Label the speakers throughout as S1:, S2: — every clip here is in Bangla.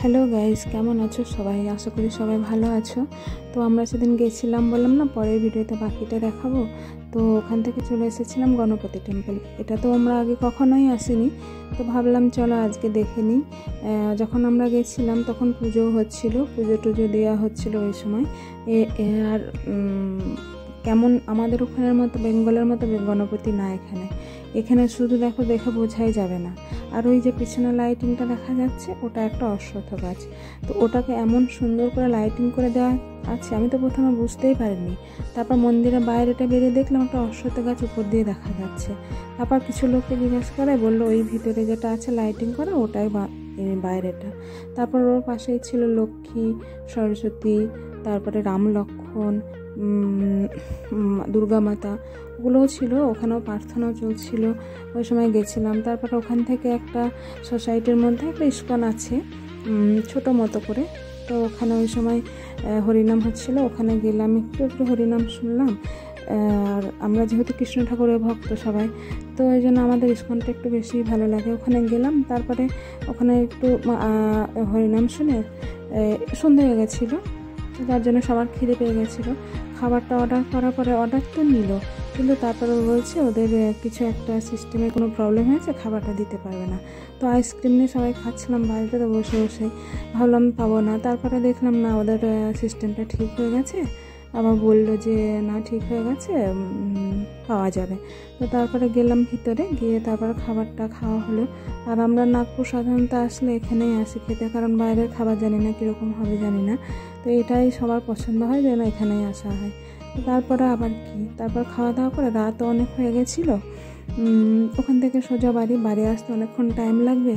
S1: হ্যালো গাইস, কেমন আছো সবাই? আশা করি সবাই ভালো আছো। তো আমরা সেদিন গেছিলাম, বললাম না পরের ভিডিওতে বাকিটা দেখাবো। তো ওখান থেকে চলে এসেছিলাম গণপতি টেম্পল। এটা তো আমরা আগে কখনোই আসিনি, তো ভাবলাম চলো আজকে দেখে নিই। যখন আমরা গেছিলাম তখন পুজো হচ্ছিল, পুজো টুজো দেওয়া হচ্ছিল ওই সময়। আর কেমন আমাদের ওখানের মতো বেঙ্গলের মতো গণপতি না, এখানে শুধু দেখে বোঝাই যাবে না। আর ওই যে পিছনে লাইটিংটা দেখা যাচ্ছে, ওটা একটা অশ্বত্থ গাছ। তো ওটাকে এমন সুন্দর করে লাইটিং করে দেওয়া আছে, আমি তো প্রথমে বুঝতেই পারিনি। তারপর মন্দিরের বাইরেটা বেরিয়ে দেখলাম একটা অশ্বত্থ গাছ উপর দিয়ে দেখা যাচ্ছে। তারপর কিছু লোককে জিজ্ঞেস করে, বললো ওই ভিতরে যেটা আছে লাইটিং করা ওটাই বাইরেটা। তারপর ওর পাশেই ছিল লক্ষ্মী, সরস্বতী, তারপরে রাম লক্ষ্মণ, দুর্গা মাতা, ওগুলোও ছিল। ওখানেও প্রার্থনাও চলছিল ওই সময় গেছিলাম। তারপরে ওখান থেকে একটা সোসাইটির মধ্যে একটা ইস্কন আছে, ছোটো মতো করে। তো ওখানে ওই সময় হরিনাম হচ্ছিল, ওখানে গেলাম, একটু হরিনাম শুনলাম। আর আমরা যেহেতু কৃষ্ণ ঠাকুরের ভক্ত সবাই, তো ওই জন্য আমাদের ইস্কনটা একটু বেশি ভালো লাগে। ওখানে গেলাম, তারপরে ওখানে একটু হরিনাম শুনে সন্ধে হয়ে গেছিলো, যার জন্য সবার খিদে পেয়ে গেছিলো। খাবারটা অর্ডার করার পরে অর্ডার তো নিল, কিন্তু তারপরে বলছে ওদের কিছু একটা সিস্টেমে কোনো প্রবলেম হয়েছে, খাবারটা দিতে পারবে না। তো আইসক্রিম নিয়ে সবাই খাচ্ছিলাম বাড়িতে, তো বসে বসে ভাবলাম পাবো না। তারপরে দেখলাম না, ওদের সিস্টেমটা ঠিক হয়ে গেছে। আবার বললো যে না, ঠিক হয়ে গেছে, পাওয়া যাবে। তো তারপরে গেলাম ভিতরে, গিয়ে তারপরে খাবারটা খাওয়া হলো। আর আমরা নাগপুর সাধারণত আসলে এখানেই আসি খেতে, কারণ বাইরের খাবার জানি না কীরকম হবে, জানি না। তো এটাই সবার পছন্দ হয়, যেন এখানেই আসা হয়। তারপরে আবার তারপর খাওয়া দাওয়া করে রাতও অনেক হয়ে গেছিলো। ওখান থেকে সোজা বাড়ি আসতে অনেকক্ষণ টাইম লাগবে।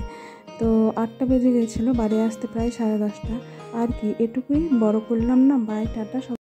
S1: তো 8টা বেজে গেছিলো, বাড়ি আসতে প্রায় 10:30। আর এটুকুই বড় করলাম না, বাই টাটা।